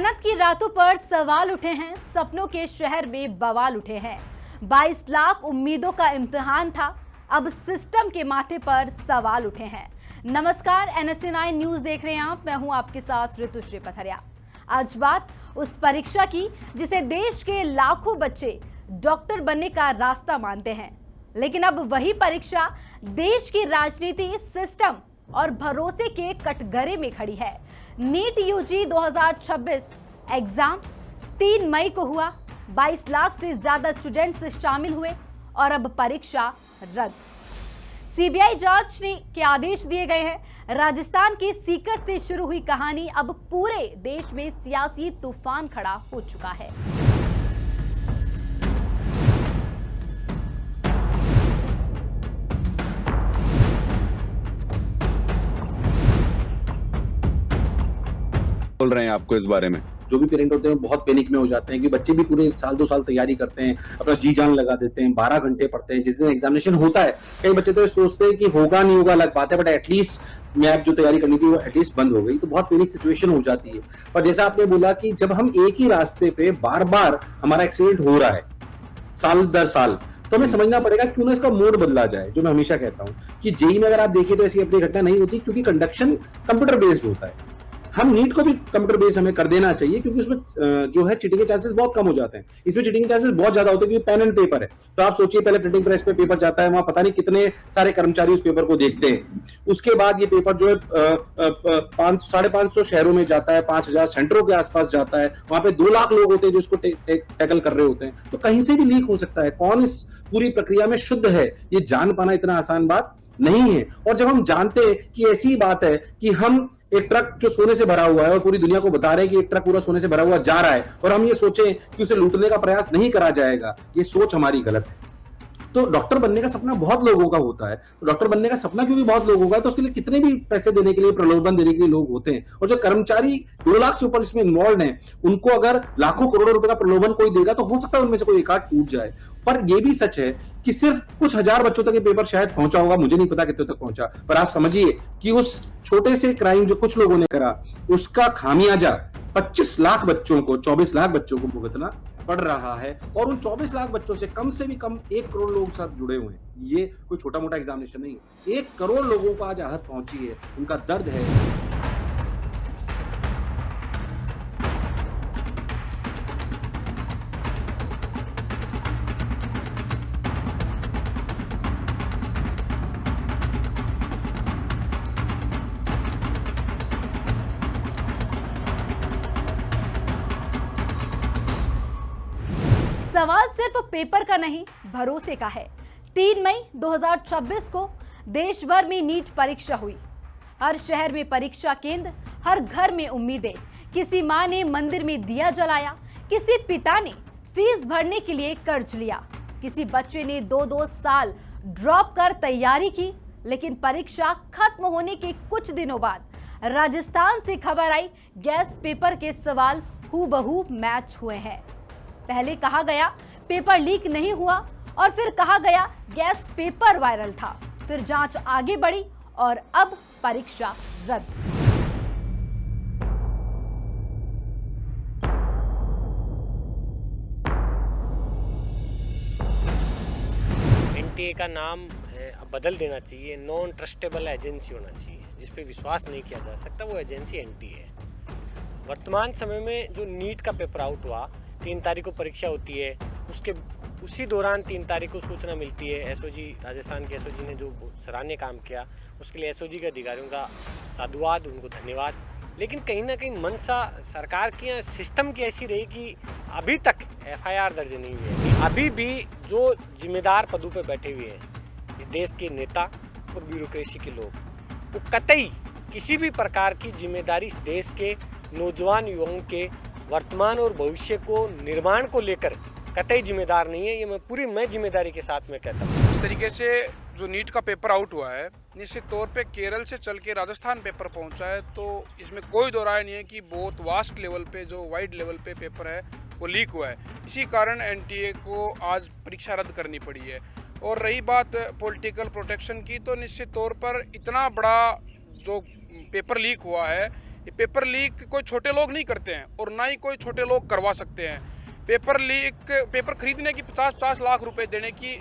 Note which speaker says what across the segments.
Speaker 1: मेहनत की रातों पर सवाल उठे हैं, सपनों के शहर में बवाल उठे हैं। 22 लाख उम्मीदों का इम्तिहान था, अब सिस्टम के माथे पर सवाल उठे हैं। नमस्कार, NSA9 न्यूज देख रहे हैं आप। मैं हूं आपके साथ ऋतुश्री पथरिया। आज बात उस परीक्षा की जिसे देश के लाखों बच्चे डॉक्टर बनने का रास्ता मानते हैं, लेकिन अब वही परीक्षा देश की राजनीति, सिस्टम और भरोसे के कटघरे में खड़ी है। नीट यूजी 2026 एग्जाम 3 मई को हुआ। 22 लाख से ज्यादा स्टूडेंट्स शामिल हुए और अब परीक्षा रद्द। सीबीआई जांच के आदेश दिए गए हैं। राजस्थान के सीकर से शुरू हुई कहानी अब पूरे देश में सियासी तूफान खड़ा हो चुका है।
Speaker 2: बोल रहे हैं आपको इस बारे में?
Speaker 3: जो भी पेरेंट होते हैं बहुत पैनिक में हो जाते हैं कि बच्चे भी पूरे साल 2 साल तैयारी करते हैं, अपना जी जान लगा देते हैं, 12 घंटे पढ़ते हैं। जिस दिन एग्जामिनेशन होता है कई बच्चे तो सोचते हैं कि होगा नहीं होगा अलग बात है, बट एटलीस्ट मैथ जो तैयारी करनी थी वो एटलीस्ट बंद हो गई, तो बहुत पैनिक सिचुएशन हो जाती है। और जैसा आपने बोला कि जब हम एक ही रास्ते पे बार बार हमारा एक्सीडेंट हो रहा है साल दर साल, तो हमें समझना पड़ेगा क्यों ना इसका मोड बदला जाए। जो मैं हमेशा कहता हूं कि जेई में अगर आप देखिए तो ऐसी अपनी घटना नहीं होती, क्योंकि कंडक्शन कंप्यूटर बेस्ड होता है। हम नीट को भी कंप्यूटर बेस्ड हमें कर देना चाहिए, क्योंकि उसमें जो है चीटिंग के चांसेस बहुत कम हो जाते हैं। इसमें चीटिंग के चांसेस बहुत ज्यादा होते हैं क्योंकि पेन एंड पेपर है। तो आप सोचिए, पहले प्रिंटिंग प्रेस पे पेपर जाता है, वहां पता नहीं कितने सारे कर्मचारी उस पेपर को देखते हैं। उसके बाद ये पेपर जो है 500-550 शहरों में जाता है, 5000 सेंटरों के आसपास जाता है। वहां पे 2 लाख लोग होते हैं जो इसको टैकल कर रहे होते हैं। तो कहीं से भी लीक हो सकता है। कौन इस पूरी प्रक्रिया में शुद्ध है, ये जान पाना इतना आसान बात नहीं है। और जब हम जानते हैं कि ऐसी बात है कि हम एक ट्रक जो सोने से भरा हुआ है और पूरी दुनिया को बता रहे हैं कि एक ट्रक पूरा सोने से भरा हुआ जा रहा है, और हम ये सोचें कि उसे लूटने का प्रयास नहीं करा जाएगा, ये सोच हमारी गलत है। तो डॉक्टर बनने का सपना बहुत लोगों का होता है। तो डॉक्टर बनने का सपना क्योंकि बहुत लोगों का है, तो उसके लिए कितने भी पैसे देने के लिए, प्रलोभन देने के लिए लोग होते हैं। और जो कर्मचारी 2 लाख से ऊपर इसमें इन्वॉल्व हैं, उनको अगर लाखों करोड़ों रुपए का प्रलोभन कोई देगा तो हो सकता है उनमें से कोई एक आध टूट जाए। पर यह भी सच है कि सिर्फ कुछ हजार बच्चों तक ये पेपर शायद पहुंचा होगा, मुझे नहीं पता कितने तक पहुंचा। पर आप समझिए कि उस छोटे से क्राइम जो कुछ लोगों ने करा, उसका खामियाजा 25 लाख बच्चों को, 24 लाख बच्चों को भुगतना पड़ रहा है। और उन 24 लाख बच्चों से कम 1 करोड़ लोग साथ जुड़े हुए हैं। ये कोई छोटा मोटा एग्जामिनेशन नहीं है। 1 करोड़ लोगों को आज आहत पहुंची है, उनका दर्द है।
Speaker 1: सवाल सिर्फ पेपर का नहीं, भरोसे का है। 3 मई 2026 को देश भर में नीट परीक्षा हुई। हर शहर में परीक्षा केंद्र, हर घर में उम्मीदें। किसी मां ने मंदिर में दिया जलाया, किसी पिता ने फीस भरने के लिए कर्ज लिया, किसी बच्चे ने 2-2 साल ड्रॉप कर तैयारी की। लेकिन परीक्षा खत्म होने के कुछ दिनों बाद राजस्थान से खबर आई, गैस पेपर के सवाल हूबहू मैच हुए हैं। पहले कहा गया पेपर लीक नहीं हुआ, और फिर कहा गया गैस पेपर वायरल था। फिर जांच आगे बढ़ी और अब परीक्षा रद्द।
Speaker 4: एनटीए का नाम अब बदल देना चाहिए। नॉन ट्रस्टेबल एजेंसी होना चाहिए, जिस पे विश्वास नहीं किया जा सकता, वो एजेंसी एनटीए है। वर्तमान समय में जो नीट का पेपर आउट हुआ, 3 तारीख को परीक्षा होती है, उसी दौरान 3 तारीख को सूचना मिलती है। एसओजी, राजस्थान के एसओजी ने जो सराहनीय काम किया, उसके लिए एसओजी के अधिकारियों का साधुवाद, उनको धन्यवाद। लेकिन कहीं ना कहीं मंशा सरकार की या सिस्टम की ऐसी रही कि अभी तक एफआईआर दर्ज नहीं हुई है। अभी भी जो जिम्मेदार पदों पर बैठे हुए हैं इस देश के नेता और ब्यूरोक्रेसी के लोग, वो कतई किसी भी प्रकार की जिम्मेदारी इस देश के नौजवान युवाओं के वर्तमान और भविष्य को निर्माण को लेकर कतई जिम्मेदार नहीं है। ये मैं जिम्मेदारी के साथ में कहता हूँ।
Speaker 5: इस तरीके से जो नीट का पेपर आउट हुआ है, निश्चित तौर पे केरल से चल के राजस्थान पेपर पहुंचा है, तो इसमें कोई दो राय नहीं है कि बहुत वास्ट लेवल पे, जो वाइड लेवल पे पेपर है वो लीक हुआ है। इसी कारण एनटीए को आज परीक्षा रद्द करनी पड़ी है। और रही बात पॉलिटिकल प्रोटेक्शन की, तो निश्चित तौर पर इतना बड़ा जो पेपर लीक हुआ है, ये पेपर लीक कोई छोटे लोग नहीं करते हैं और ना ही कोई छोटे लोग करवा सकते हैं। पेपर लीक, पेपर खरीदने की 50-50 लाख रुपए देने की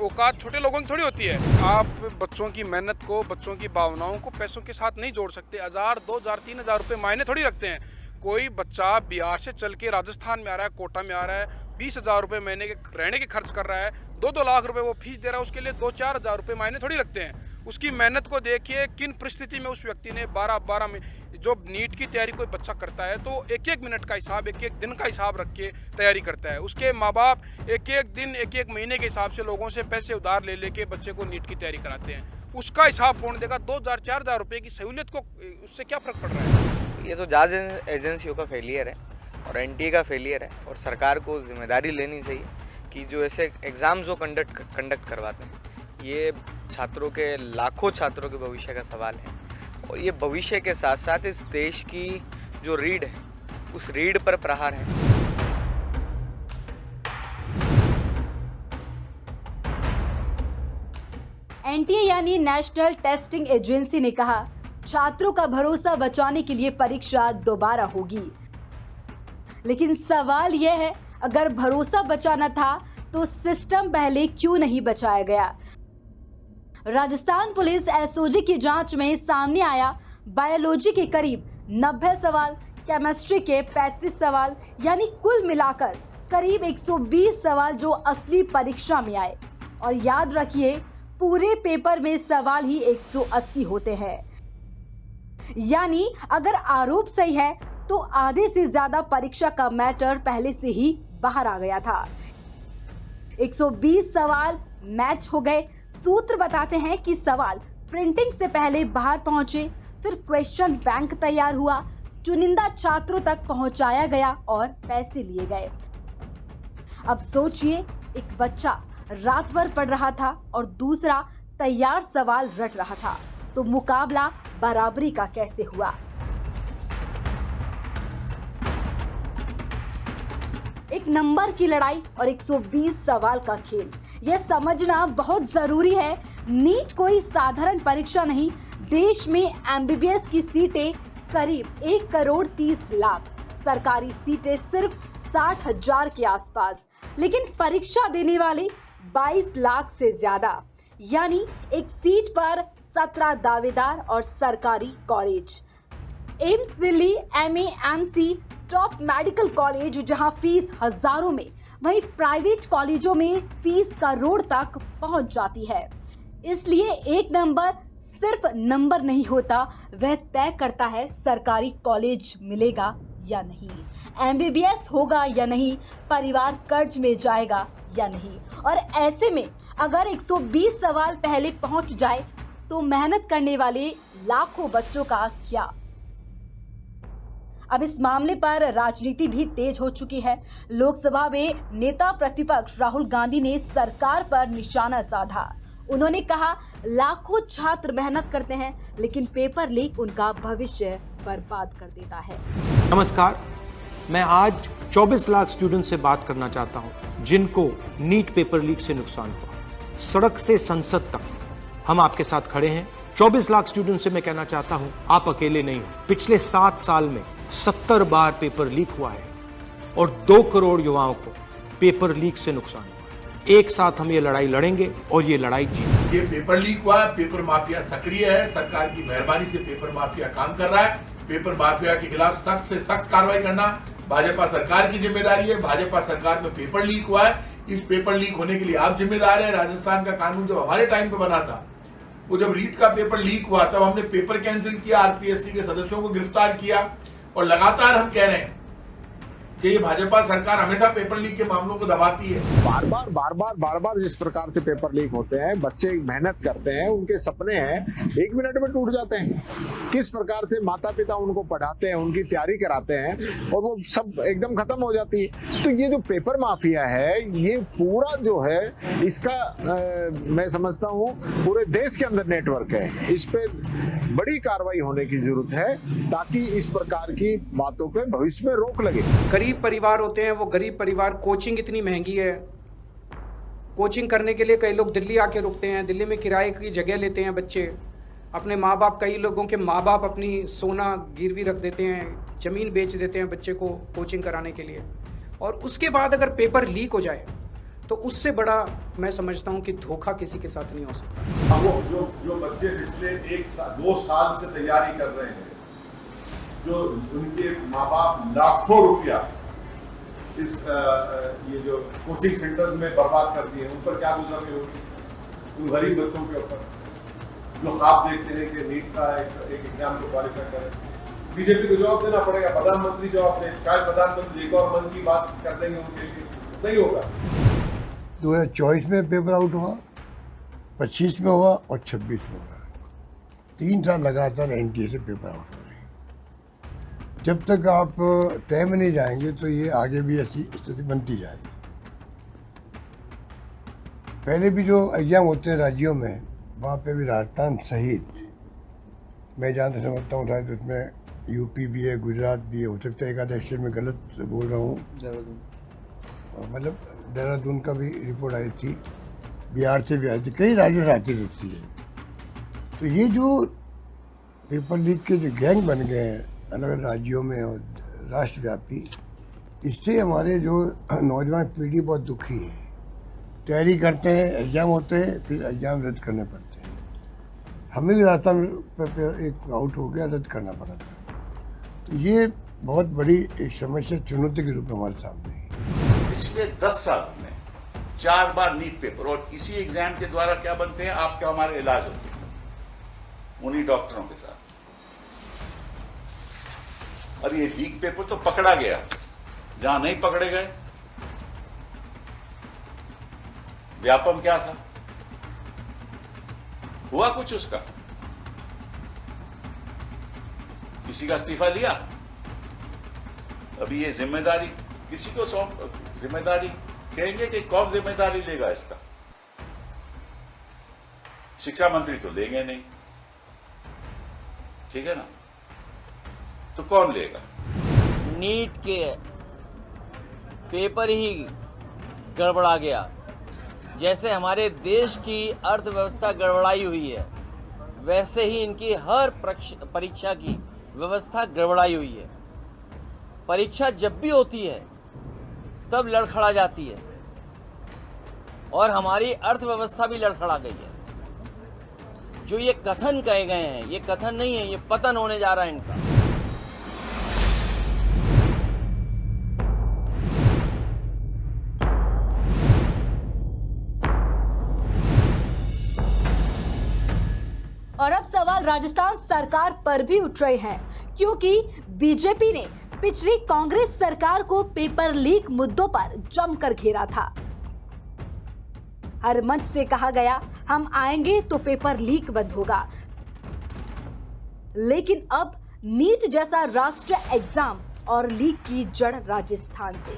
Speaker 5: औकात छोटे लोगों की थोड़ी होती है। आप बच्चों की मेहनत को, बच्चों की भावनाओं को पैसों के साथ नहीं जोड़ सकते। 1000, 2000, 3000 रुपये मायने थोड़ी रखते हैं। कोई बच्चा बिहार से चल के राजस्थान में आ रहा है, कोटा में आ रहा है, 20,000 रुपये महीने के रहने के खर्च कर रहा है, 2-2 लाख रुपए वो फीस दे रहा है, उसके लिए 2-4 हज़ार रुपये मायने थोड़ी रखते हैं। उसकी मेहनत को देखिए, किन परिस्थिति में उस व्यक्ति ने 12-12 में जो नीट की तैयारी कोई बच्चा करता है तो एक मिनट का हिसाब, एक दिन का हिसाब रख के तैयारी करता है। उसके माँ बाप एक दिन, एक महीने के हिसाब से लोगों से पैसे उधार ले लेके बच्चे को नीट की तैयारी कराते हैं। उसका हिसाब कौन देगा? 2,000-4,000 रुपये की सहूलियत को उससे क्या फ़र्क पड़ रहा है?
Speaker 2: ये तो जांच एजेंसियों का फेलियर है और एनटीए का फेलियर है और सरकार को जिम्मेदारी लेनी चाहिए कि जो ऐसे एग्ज़ाम्स जो कंडक्ट करवाते हैं, ये छात्रों के, लाखों छात्रों के भविष्य का सवाल है और ये भविष्य के साथ साथ इस देश की जो रीढ़ है, उस रीढ़ पर प्रहार है।
Speaker 1: एनटीए यानी नेशनल टेस्टिंग एजेंसी ने कहा, छात्रों का भरोसा बचाने के लिए परीक्षा दोबारा होगी। लेकिन सवाल यह है, अगर भरोसा बचाना था तो सिस्टम पहले क्यों नहीं बचाया गया? राजस्थान पुलिस एसओजी की जांच में सामने आया, बायोलॉजी के करीब 90 सवाल, केमिस्ट्री के 35 सवाल, यानी कुल मिलाकर करीब 120 सवाल जो असली परीक्षा में आए। और याद रखिए, पूरे पेपर में सवाल ही 180 होते हैं। यानी अगर आरोप सही है तो आधे से ज्यादा परीक्षा का मैटर पहले से ही बाहर आ गया था। 120 सवाल मैच हो गए। सूत्र बताते हैं कि सवाल प्रिंटिंग से पहले बाहर पहुंचे, फिर क्वेश्चन बैंक तैयार हुआ, चुनिंदा छात्रों तक पहुंचाया गया और पैसे लिए गए। अब सोचिए, एक बच्चा रात भर पढ़ रहा था और दूसरा तैयार सवाल रट रहा था, तो मुकाबला बराबरी का कैसे हुआ? एक नंबर की लड़ाई और 120 सवाल का खेल, यह समझना बहुत जरूरी है। नीट कोई साधारण परीक्षा नहीं। देश में एमबीबीएस की सीटें करीब 1,30,00,000, सरकारी सीटें सिर्फ 60,000 के आसपास, लेकिन परीक्षा देने वाले 22 लाख से ज्यादा। यानी एक सीट पर 17 दावेदार और सरकारी college. AIIMS Delhi, MAMC, top medical college जहां फीस हजारों में, वहीं प्राइवेट कॉलेजों में फीस करोड़ तक पहुंच जाती है। इसलिए एक नंबर सिर्फ नंबर नहीं होता, वह तय करता है सरकारी कॉलेज मिलेगा या नहीं, एमबीबीएस होगा या नहीं, परिवार कर्ज में जाएगा या नहीं। और ऐसे में अगर 120 सवाल पहले पहुंच जाए तो मेहनत करने वाले लाखों बच्चों का क्या? अब इस मामले पर राजनीति भी तेज हो चुकी है। लोकसभा में नेता प्रतिपक्ष राहुल गांधी ने सरकार पर निशाना साधा। उन्होंने कहा, लाखों छात्र मेहनत करते हैं लेकिन पेपर लीक उनका भविष्य बर्बाद कर देता है।
Speaker 6: नमस्कार, मैं आज 24 लाख स्टूडेंट से बात करना चाहता हूं जिनको नीट पेपर लीक से नुकसान हुआ। सड़क से संसद तक हम आपके साथ खड़े हैं। 24 लाख स्टूडेंट से मैं कहना चाहता हूं, आप अकेले नहीं हो। पिछले 7 साल में 70 बार पेपर लीक हुआ है और 2 करोड़ युवाओं को पेपर लीक से नुकसान हुआ है। एक साथ हम ये लड़ाई लड़ेंगे और ये लड़ाई जीतेंगे।
Speaker 7: ये पेपर लीक हुआ है, पेपर माफिया सक्रिय है, सरकार की मेहरबानी से पेपर माफिया काम कर रहा है। पेपर माफिया के खिलाफ सख्त से सख्त कार्रवाई करना भाजपा सरकार की जिम्मेदारी है। भाजपा सरकार में पेपर लीक हुआ है, इस पेपर लीक होने के लिए आप जिम्मेदार है। राजस्थान का कानून जो हमारे टाइम पे बना था, वो जब रीट का पेपर लीक हुआ तब हमने पेपर कैंसिल किया, आरपीएससी के सदस्यों को गिरफ्तार किया और लगातार हम कह रहे हैं कि ये भाजपा सरकार हमेशा पेपर लीक के मामलों को दबाती है।
Speaker 8: बार बार जिस प्रकार से पेपर लीक होते हैं, बच्चे मेहनत करते हैं, उनके सपने हैं 1 मिनट में टूट जाते हैं। किस प्रकार से माता पिता उनको पढ़ाते हैं, उनकी तैयारी कराते हैं और वो सब एकदम खत्म हो जाती है। तो ये जो पेपर माफिया है, ये पूरा जो है इसका मैं समझता हूँ पूरे देश के अंदर नेटवर्क है। इस पे बड़ी कार्रवाई होने की जरूरत है ताकि इस प्रकार की बातों पे भविष्य में रोक लगे।
Speaker 9: गरीब परिवार होते हैं, वो गरीब परिवार, कोचिंग इतनी महंगी है, कोचिंग करने के लिए कई लोग दिल्ली आके रुकते हैं, दिल्ली में किराए की जगह लेते हैं बच्चे, अपने माँ बाप, कई लोगों के माँ बाप अपनी सोना गिरवी रख देते हैं, ज़मीन बेच देते हैं बच्चे को कोचिंग कराने के लिए, और उसके बाद अगर पेपर लीक हो जाए तो उससे बड़ा मैं समझता हूँ कि धोखा किसी के साथ नहीं हो सकता।
Speaker 10: वो जो बच्चे पिछले 2 साल से तैयारी कर रहे हैं, जो उनके माँ बाप लाखों रुपया इस ये जो कोचिंग सेंटर में बर्बाद कर दिए, उन पर क्या गुजर रही होगी, उन गरीब बच्चों के ऊपर जो ख्वाब देखते हैं कि नीट का एक एग्जाम को क्वालिफाई करें। बीजेपी को जवाब देना पड़ेगा, प्रधानमंत्री जवाब दें, शायद प्रधानमंत्री एक और मन की बात कर देंगे उनके लिए, नहीं होगा।
Speaker 11: 2024 में पेपर आउट हुआ, 25 में हुआ और 26 में हो रहा है। 3 साल लगातार एनटीए से पेपर आउट हो रही है। जब तक आप तय में नहीं जाएंगे तो ये आगे भी ऐसी स्थिति बनती जाएगी। पहले भी जो एग्जाम होते हैं राज्यों में, वहाँ पे भी राजस्थान सहित मैं जहाँ तक समझता हूँ शायद उसमें यूपी भी है, गुजरात भी है, हो सकता है एक आधा स्टेट में गलत बोल रहा हूँ, मतलब देहरादून का भी रिपोर्ट आई थी, बिहार से भी आई थी, कई राज्यों से आती रहती है। तो ये जो पेपर लीक के जो गैंग बन गए हैं अलग अलग राज्यों में और राष्ट्रव्यापी, इससे हमारे जो नौजवान पीढ़ी बहुत दुखी है। तैयारी करते हैं, एग्ज़ाम होते हैं, फिर एग्ज़ाम रद्द करने पड़ते हैं। हमें भी राजस्थान पेपर एक आउट हो गया, रद्द करना पड़ा था। तो ये बहुत बड़ी एक समस्या, चुनौती के रूप में हमारे सामने है।
Speaker 12: पिछले 10 साल में 4 बार नीट पेपर, और इसी एग्जाम के द्वारा क्या बनते हैं, आपके हमारे इलाज होते हैं उन्हीं डॉक्टरों के साथ। और ये लीक पेपर तो पकड़ा गया, जहां नहीं पकड़े गए, व्यापम क्या था, हुआ कुछ उसका, किसी का इस्तीफा लिया, अभी ये जिम्मेदारी किसी को सौंप, जिम्मेदारी कहेंगे कि कौन जिम्मेदारी लेगा इसका, शिक्षा मंत्री तो लेंगे नहीं, ठीक है ना, तो कौन लेगा।
Speaker 13: नीट के पेपर ही गड़बड़ा गया, जैसे हमारे देश की अर्थव्यवस्था गड़बड़ाई हुई है, वैसे ही इनकी हर परीक्षा की व्यवस्था गड़बड़ाई हुई है। परीक्षा जब भी होती है तब लड़खड़ा जाती है, और हमारी अर्थव्यवस्था भी लड़खड़ा गई है। जो ये कथन कहे गए हैं, ये कथन नहीं है, ये पतन होने जा रहा है इनका।
Speaker 1: और अब सवाल राजस्थान सरकार पर भी उठ रहे हैं, क्योंकि बीजेपी ने पिछली कांग्रेस सरकार को पेपर लीक मुद्दों पर जमकर घेरा था। हर मंच से कहा गया, हम आएंगे तो पेपर लीक बंद होगा। लेकिन अब नीट जैसा राष्ट्रीय एग्जाम और लीक की जड़ राजस्थान से।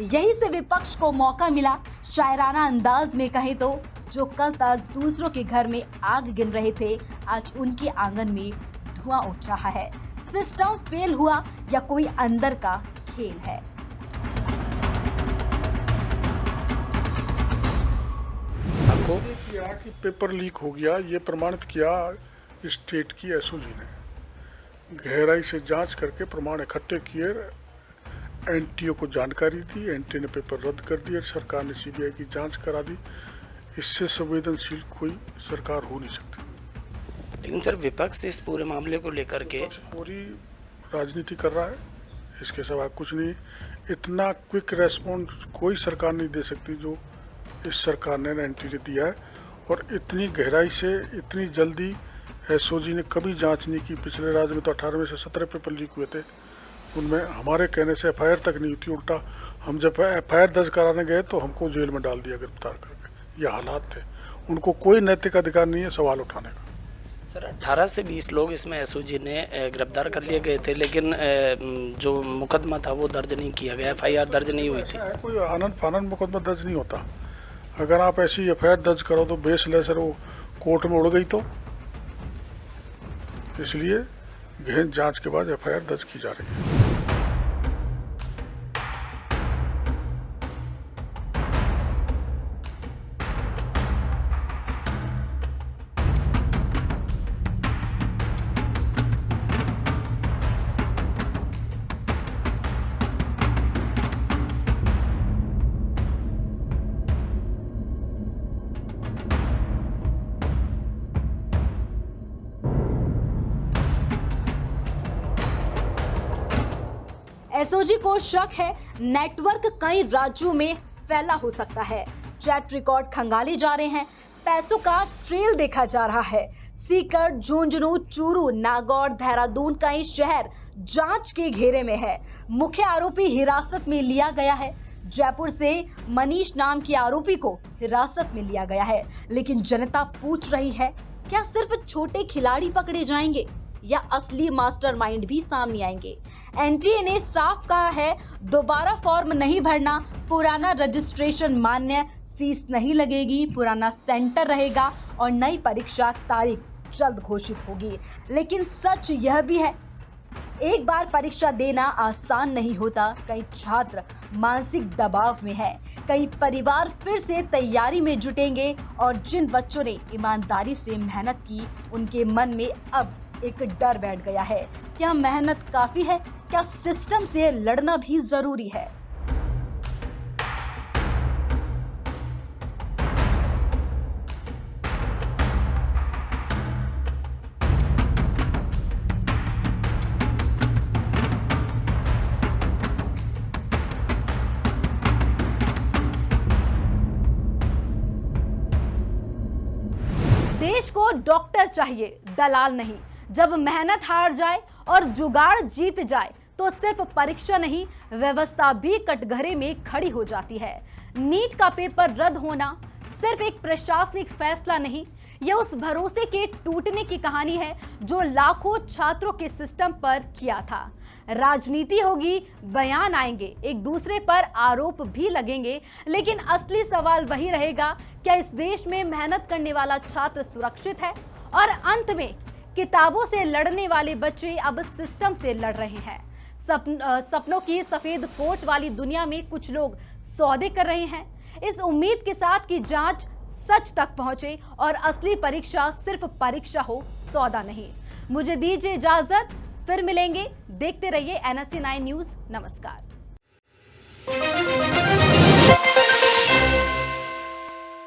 Speaker 1: यहीं से विपक्ष को मौका मिला, शायराना अंदाज में कहे तो, जो कल तक दूसरों के घर में आग गिन रहे थे, आज उनके आंगन में धुआं उठ रहा है। सिस्टम फेल हुआ या कोई अंदर का खेल है?
Speaker 5: आपको किया कि पेपर लीक हो गया, ये प्रमाणित किया स्टेट की एसओजी ने, गहराई से जांच करके प्रमाण इकट्ठे किए, एनटीए को जानकारी दी, एनटीए ने पेपर रद्द कर दिया, सरकार ने सीबीआई की जांच करा दी। इससे संवेदनशील कोई सरकार हो नहीं सकती।
Speaker 14: लेकिन सर, विपक्ष इस पूरे मामले को लेकर के
Speaker 5: पूरी राजनीति कर रहा है, इसके सिवा कुछ नहीं। इतना क्विक रेस्पॉन्स कोई सरकार नहीं दे सकती जो इस सरकार ने एनटीए दिया है, और इतनी गहराई से इतनी जल्दी एसओजी ने कभी जांच नहीं की। पिछले राज्य में तो 18 में से 17 पेपर लीक हुए थे, उनमें हमारे कहने से एफआईआर तक नहीं हुई उल्टा हम जब एफआईआर दर्ज कराने गए तो हमको जेल में डाल दिया गिरफ्तार करके। ये हालात थे, उनको कोई नैतिक अधिकार नहीं है सवाल उठाने का।
Speaker 14: सर, 18 से 20 लोग इसमें एसओजी ने गिरफ्तार कर लिए गए थे, लेकिन जो मुकदमा था वो दर्ज नहीं किया गया, एफआईआर दर्ज नहीं हुई थी।
Speaker 5: कोई आनंद फानंद मुकदमा दर्ज नहीं होता। अगर आप ऐसी एफआईआर दर्ज करो तो बेसलेस वो कोर्ट में उड़ गई, तो इसलिए गहन जांच के बाद एफआईआर दर्ज की जा रही है।
Speaker 1: एसओजी को शक है नेटवर्क कई राज्यों में फैला हो सकता है। चैट रिकॉर्ड खंगाले जा रहे हैं, पैसों का ट्रेल देखा जा रहा है। सीकर, झुंझुनू, चूरू, नागौर, देहरादून कई शहर जांच के घेरे में है। मुख्य आरोपी हिरासत में लिया गया है। जयपुर से मनीष नाम के आरोपी को हिरासत में लिया गया है, लेकिन जनता पूछ रही है क्या सिर्फ छोटे खिलाड़ी पकड़े जाएंगे या असली मास्टरमाइंड भी सामने आएंगे। एनटीए ने साफ कहा है दोबारा फॉर्म नहीं भरना, पुराना रजिस्ट्रेशन मान्य, फीस नहीं लगेगी, पुराना सेंटर रहेगा और नई परीक्षा तारीख जल्द घोषित होगी। लेकिन सच यह भी है एक बार परीक्षा देना आसान नहीं होता। कई छात्र मानसिक दबाव में है, कई परिवार फिर से तैयारी में जुटेंगे और जिन बच्चों ने ईमानदारी से मेहनत की उनके मन में अब एक डर बैठ गया है। क्या मेहनत काफी है? क्या सिस्टम से लड़ना भी जरूरी है? देश को डॉक्टर चाहिए, दलाल नहीं। जब मेहनत हार जाए और जुगाड़ जीत जाए तो सिर्फ परीक्षा नहीं, व्यवस्था भी कटघरे में खड़ी हो जाती है। नीट का पेपर रद्द होना सिर्फ एक प्रशासनिक फैसला नहीं, यह उस भरोसे के टूटने की कहानी है जो लाखों छात्रों के सिस्टम पर किया था। राजनीति होगी, बयान आएंगे, एक दूसरे पर आरोप भी लगेंगे, लेकिन असली सवाल वही रहेगा, क्या इस देश में मेहनत करने वाला छात्र सुरक्षित है? और अंत में किताबों से लड़ने वाले बच्चे अब सिस्टम से लड़ रहे हैं। सपनों की सफेद कोट वाली दुनिया में कुछ लोग सौदे कर रहे हैं, इस उम्मीद के साथ कि जांच सच तक पहुंचे और असली परीक्षा सिर्फ परीक्षा हो, सौदा नहीं। मुझे दीजिए इजाजत, फिर मिलेंगे। देखते रहिए NSE 9 न्यूज़। नमस्कार।